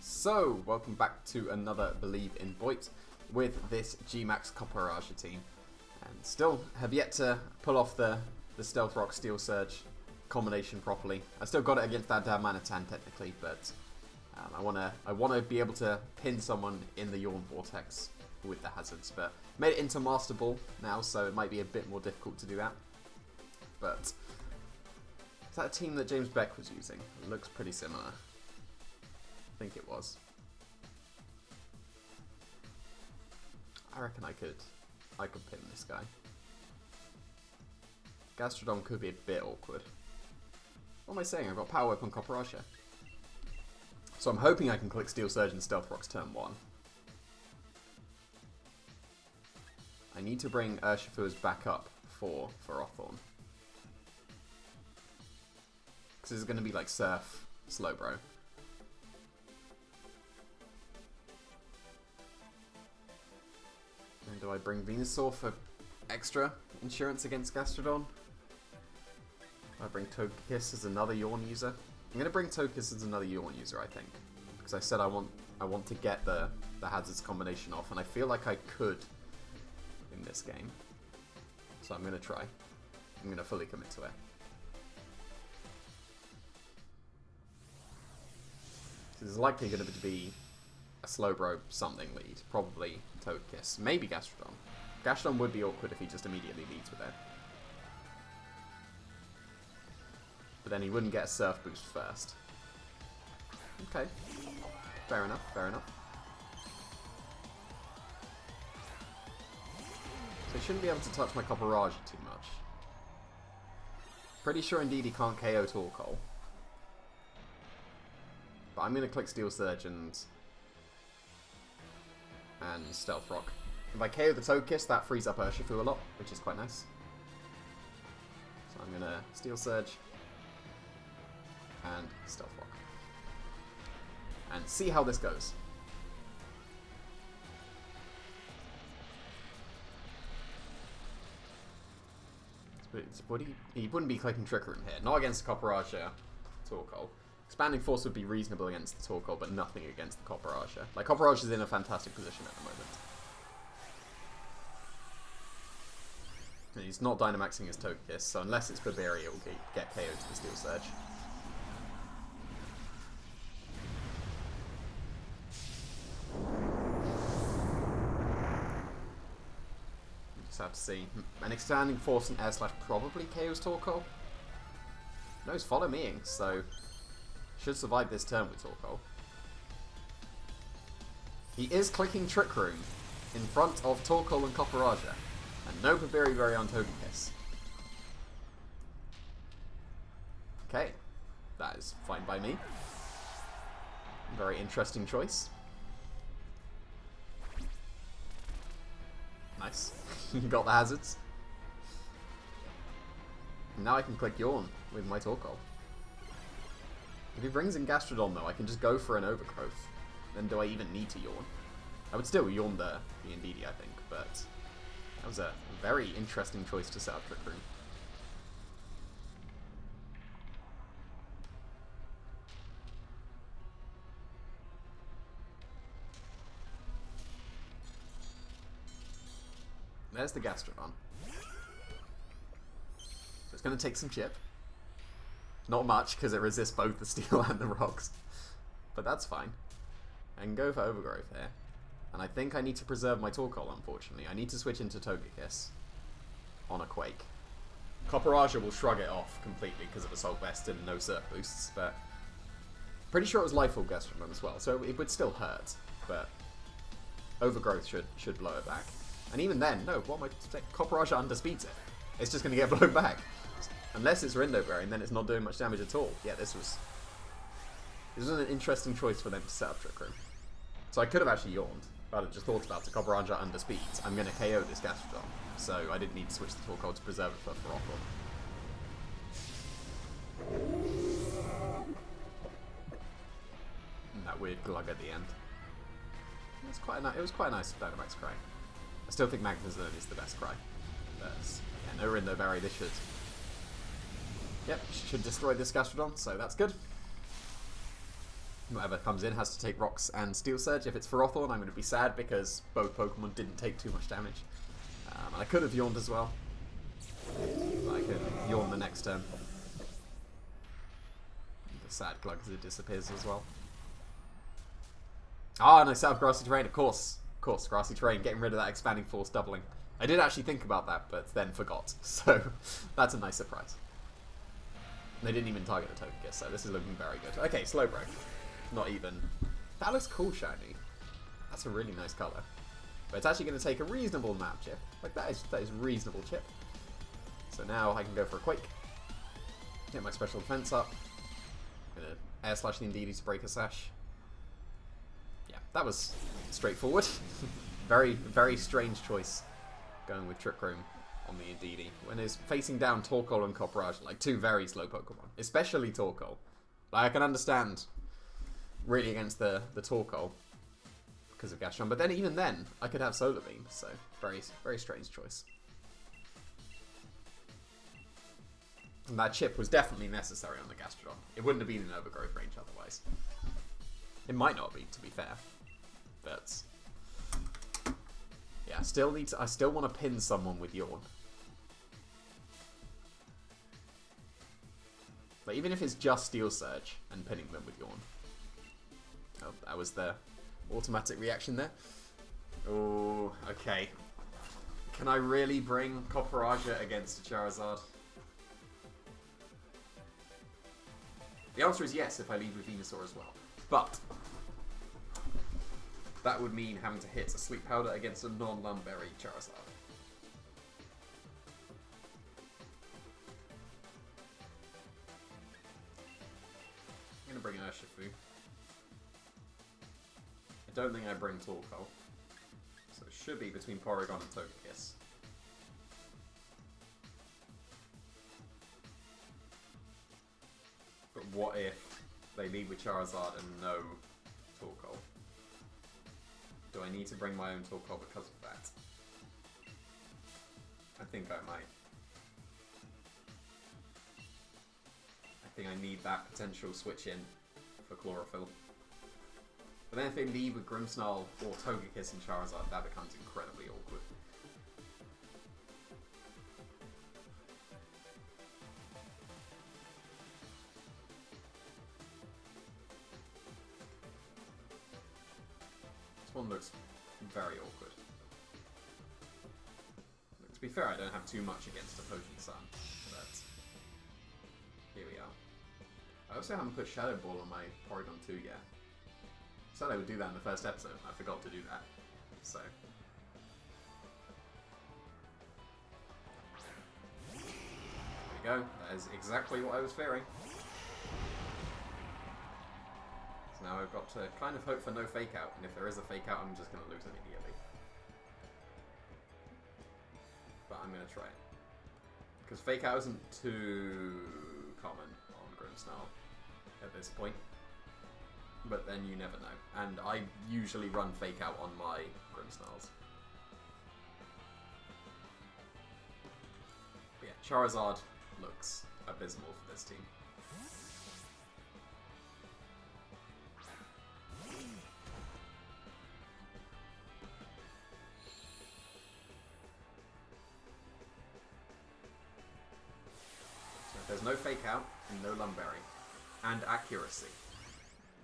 So, welcome back to another Believe in Boyt with this G-Max Copperaja team. And still have yet to pull off the Stealth Rock Steel Surge combination properly. I still got it against that damn Manatan technically, but I wanna be able to pin someone in the Yawn Vortex with the hazards. But made it into Master Ball now, so it might be a bit more difficult to do that. But is that a team that James Beck was using? It looks pretty similar. I think it was. I reckon I could pin this guy. Gastrodon could be a bit awkward. What am I saying? I've got Power Whip on Copperaja. So I'm hoping I can click Steel Surge and Stealth Rocks turn 1. I need to bring Urshifu's back up for Othorn. Because this is going to be like Surf Slowbro. And do I bring Venusaur for extra insurance against Gastrodon? I bring Togekiss as another Yawn user. I'm going to bring Togekiss as another Yawn user, I think, because I said I want to get the hazards combination off, and I feel like I could in this game. So I'm going to try. I'm going to fully commit to it. This is likely going to be a Slowbro something lead, probably Togekiss, maybe Gastrodon. Gastrodon would be awkward if he just immediately leads with it. But then he wouldn't get a Surf boost first. Okay. Fair enough, fair enough. So he shouldn't be able to touch my Copperaja too much. Pretty sure indeed he can't KO Torkoal. But I'm going to click Steel Surge and Stealth Rock. If I KO the Togekiss, that frees up Urshifu a lot, which is quite nice. So I'm going to Steel Surge and Stealth Rock. And see how this goes. He wouldn't be clicking Trick Room here. Not against Copperaja Torkoal. Expanding Force would be reasonable against the Torkoal, but nothing against the Copperaja. Like, Copperaja is in a fantastic position at the moment. And he's not Dynamaxing his Togekiss, so unless it's Babiri, it will get KO'd to the Steel Surge. You just have to see. An Expanding Force and Air Slash probably KO's Torkoal. No, he's Follow Meing, so should survive this turn with Torkoal. He is clicking Trick Room in front of Torkoal and Copperaja. And no Babiri on Togekiss. Okay. That is fine by me. Very interesting choice. Nice. Got the hazards. Now I can click Yawn with my Torkoal. If he brings in Gastrodon though, I can just go for an Overgrowth. Then do I even need to Yawn? I would still Yawn the Indeedee, I think, but that was a very interesting choice to set up Trick Room. There's the Gastrodon. So it's going to take some chip. Not much, because it resists both the steel and the rocks. But that's fine. I can go for Overgrowth here. And I think I need to preserve my Torkoal, unfortunately. I need to switch into Togekiss on a Quake. Copperaja will shrug it off completely because of Assault Vest and no Surf boosts, but pretty sure it was Life Orb Gastrodon as well, so it would still hurt, but Overgrowth should blow it back. And even then, no, what am I saying? Copperaja underspeeds it. It's just going to get blown back. Unless it's Rindo Berry, and then it's not doing much damage at all. Yeah, this was an interesting choice for them to set up Trick Room. So I could have actually yawned, but I just thought about it. Copperaja underspeeds. I'm going to KO this Gastrodon, so I didn't need to switch the Torkoal to preserve it for Othorn. And that weird glug at the end. It was quite a nice Dynamax cry. I still think Magnezone is the best cry. But yeah, no Rindo Berry. This should destroy this Gastrodon, so that's good. Whatever comes in has to take Rocks and Steel Surge. If it's for Hawthorn, I'm going to be sad because both Pokemon didn't take too much damage. And I could have yawned as well. But I could yawn the next turn. The sad Glug as it disappears as well. Ah, no, South Grassy Terrain, of course. Of course, Grassy Terrain, getting rid of that Expanding Force doubling. I did actually think about that, but then forgot. So, that's a nice surprise. They didn't even target the Togekiss, so this is looking very good. Okay, Slowbro. Not even. That looks cool, shiny. That's a really nice colour. But it's actually going to take a reasonable amount of chip. Like, that is reasonable chip. So now I can go for a Quake. Get my special defense up. Gonna Air Slash the Indeedee to break a Sash. Yeah, that was straightforward. Very, very strange choice going with Trick Room on the Indeedee when it's facing down Torkoal and Copperajah, like two very slow Pokemon, especially Torkoal. Like, I can understand really against the Torkoal because of Gastron, but then even then I could have Solar Beam, so very, very strange choice. And that chip was definitely necessary on the Gastrodon. It wouldn't have been in Overgrowth range otherwise. It might not be, to be fair, but yeah, I still want to pin someone with Yawn. But even if it's just Steel Surge and pinning them with Yawn. Oh, that was the automatic reaction there. Oh, okay. Can I really bring Copperajah against a Charizard? The answer is yes if I lead with Venusaur as well. But that would mean having to hit a Sleep Powder against a non-Lumberry Charizard. I'm going to bring Urshifu. I don't think I bring Torkoal. So it should be between Porygon and Togekiss. But what if they lead with Charizard and no Torkoal? Do I need to bring my own Torkoal because of that? I think I might. I think I need that potential switch in for Chlorophyll. But then if they lead with Grimmsnarl or Togekiss and Charizard, that becomes incredibly awkward. This one looks very awkward. To be fair, I don't have too much against a Potion Sun, but here we are. I also haven't put Shadow Ball on my Porygon 2 yet. Said I would do that in the first episode, I forgot to do that. So. There we go, that is exactly what I was fearing. So now I've got to kind of hope for no Fake Out, and if there is a Fake Out, I'm just going to lose immediately. But I'm going to try it. Because Fake Out isn't too common on Grimmsnarl at this point. But then you never know. And I usually run Fake Out on my Grimmsnarls. But yeah, Charizard looks abysmal for this team. So if there's no Fake Out and no Lumberry, and accuracy,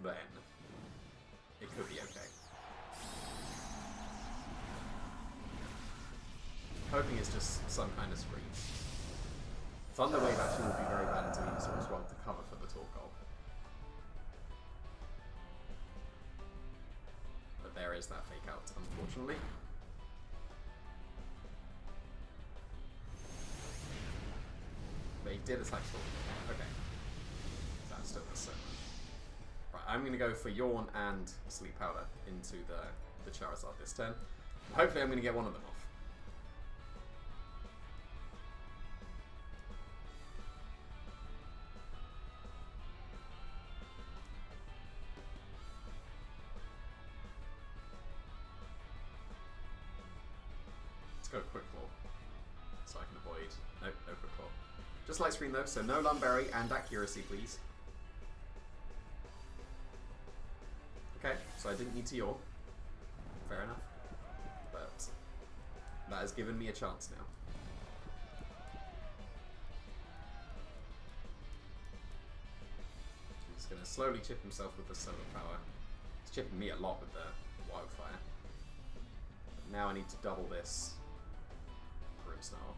then it could be okay. Hoping it's just some kind of screen. Thunder Wave actually would be very bad into Venusaur as well to cover for the Torkoal. But there is that Fake Out, unfortunately. But he did attack Torkoal. Okay. That still does so much. Right, I'm going to go for Yawn and Sleep Powder into the Charizard this turn. Hopefully I'm going to get one of them off. Let's go Quick Claw, so I can avoid... Nope, no Quick Claw. Just Light Screen though, so no Lumberry and accuracy please. So I didn't need to yawn. Fair enough. But that has given me a chance now. He's going to slowly chip himself with the solar power. He's chipping me a lot with the wildfire. But now I need to double this Grimmsnarl.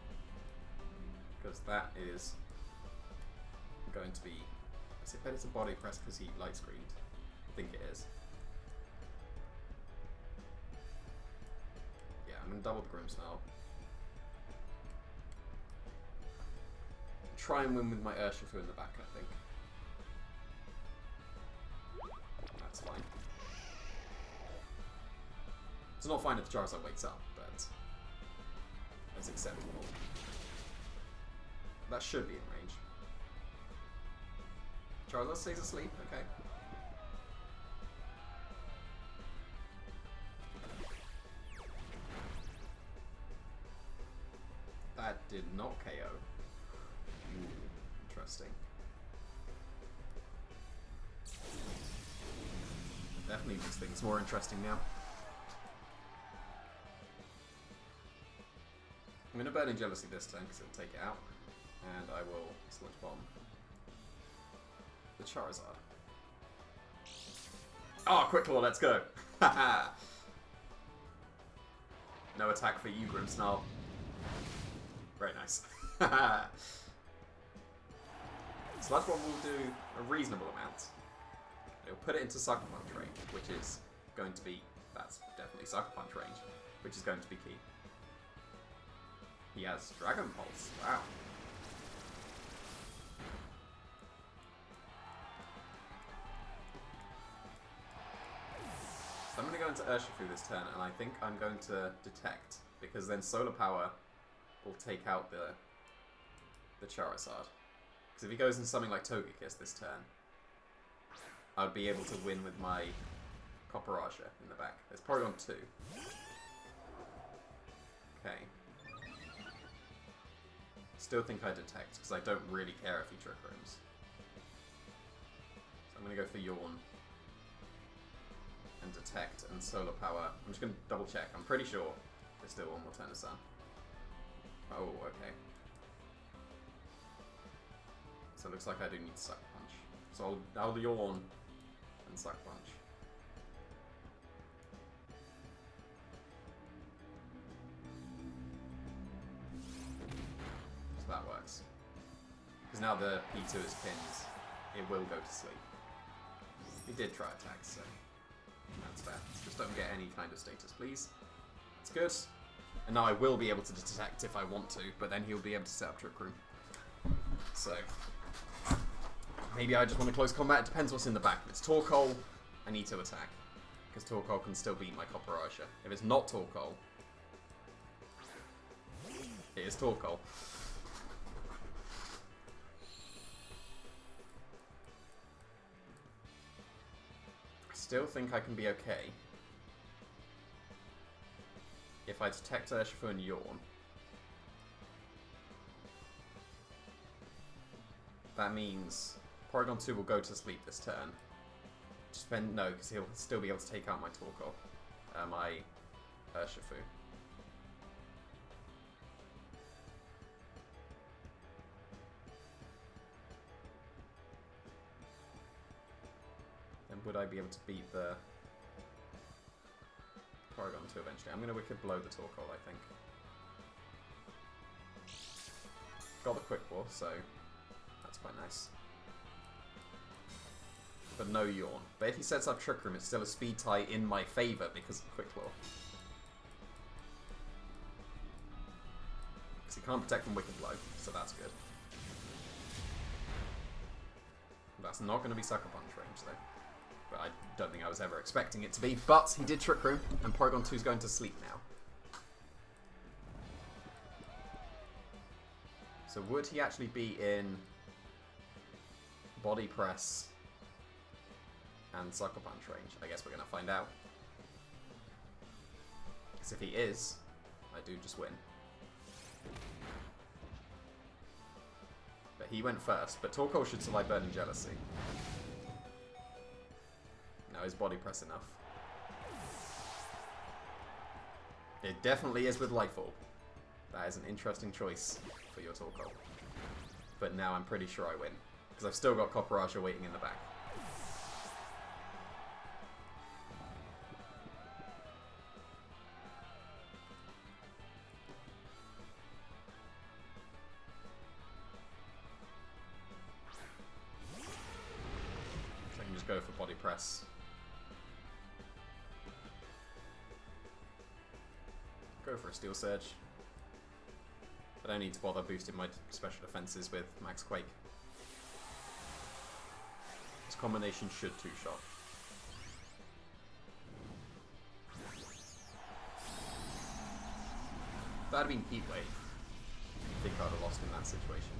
Because that is going to be... I bet it's a body press because he light screened. I think it is. Yeah, I'm going to double the Grimmsnarl. Try and win with my Urshifu in the back, I think. That's fine. It's not fine if the Charizard wakes up, but that's acceptable. That should be in range. Charizard stays asleep, okay. That did not KO. Ooh, interesting. Definitely makes things more interesting now. I'm going to Burning Jealousy this turn because it'll take it out. And I will Sludge Bomb the Charizard. Oh, Quick Claw, let's go! Haha! No attack for you, Grimmsnarl. Very nice. Sludge Bomb will do a reasonable amount. It'll put it into Sucker Punch range, which is going to be... That's definitely Sucker Punch range, which is going to be key. He has Dragon Pulse. Wow. So I'm going to go into Urshifu this turn, and I think I'm going to Detect, because then Solar Power will take out the Charizard. Because if he goes in something like Togekiss this turn, I would be able to win with my Copperaja in the back. There's probably on 2. Okay. Still think I Detect, because I don't really care if he Trick Rooms. So I'm going to go for Yawn. And Detect and Solar Power. I'm just going to double check. I'm pretty sure there's still one more turn of Sun. Oh, okay. So it looks like I do need to Sucker Punch. So I'll Yawn and Sucker Punch. So that works. Because now the P2 is pinned, it will go to sleep. He did try attacks, so that's fair. Just don't get any kind of status, please. That's good. And now I will be able to Detect if I want to, but then he'll be able to set up Trick Room. So maybe I just want to close combat. It depends what's in the back. If it's Torkoal, I need to attack. Because Torkoal can still beat my Copperaja. If it's not Torkoal, it is Torkoal. I still think I can be okay if I Detect Urshifu and Yawn. That means Porygon 2 will go to sleep this turn. No, because he'll still be able to take out my Torkoal. My Urshifu. Then would I be able to beat the Porygon 2 eventually? I'm going to Wicked Blow the Torkoal, I think. Got the Quick Claw, so that's quite nice. But no Yawn. But if he sets up Trick Room, it's still a speed tie in my favour because of Quick Claw. Because he can't protect from Wicked Blow, so that's good. That's not going to be Sucker Punch range, though. But I don't think I was ever expecting it to be. But he did Trick Room, and Porygon 2 is going to sleep now. So would he actually be in Body Press and Sucker Punch range? I guess we're going to find out. Because if he is, I do just win. But he went first, but Torkoal should survive Burning Jealousy. No, is Body Press enough? It definitely is with Lightfall. That is an interesting choice for your Torkoal. But now I'm pretty sure I win. Because I've still got Copperaja waiting in the back. So I can just go for body press. Go for a Steel Surge. I don't need to bother boosting my special defenses with Max Quake. This combination should two-shot. If that had been Heat Wave, I think I'd have lost in that situation.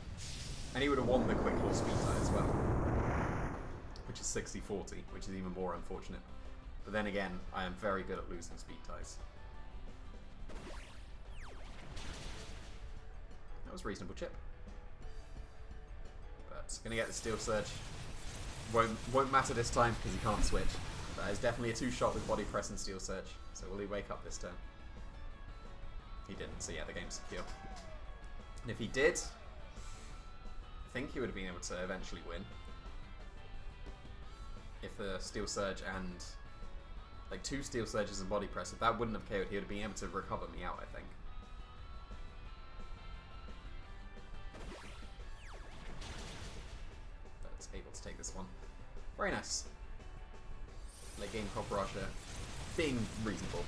And he would have won the Quick Claw speed tie as well. Which is 60-40, which is even more unfortunate. But then again, I am very good at losing speed ties. That was a reasonable chip. But gonna get the Steel Surge. Won't matter this time because he can't switch. That is definitely a two-shot with body press and Steel Surge. So will he wake up this turn? He didn't, so yeah, the game's secure. And if he did, I think he would have been able to eventually win. If the Steel Surge and like 2 Steel Surges and body press, if that wouldn't have KO'd, he would have been able to recover me out, I think. Able to take this one. Very nice. Late game Copperaja being reasonable,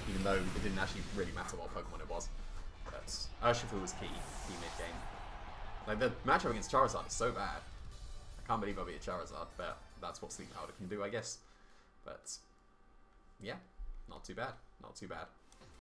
even though it didn't actually really matter what Pokemon it was. But Urshifu was key mid-game. Like, the matchup against Charizard is so bad. I can't believe I beat a Charizard, but that's what Sleep Powder can do, I guess. But, yeah, not too bad. Not too bad.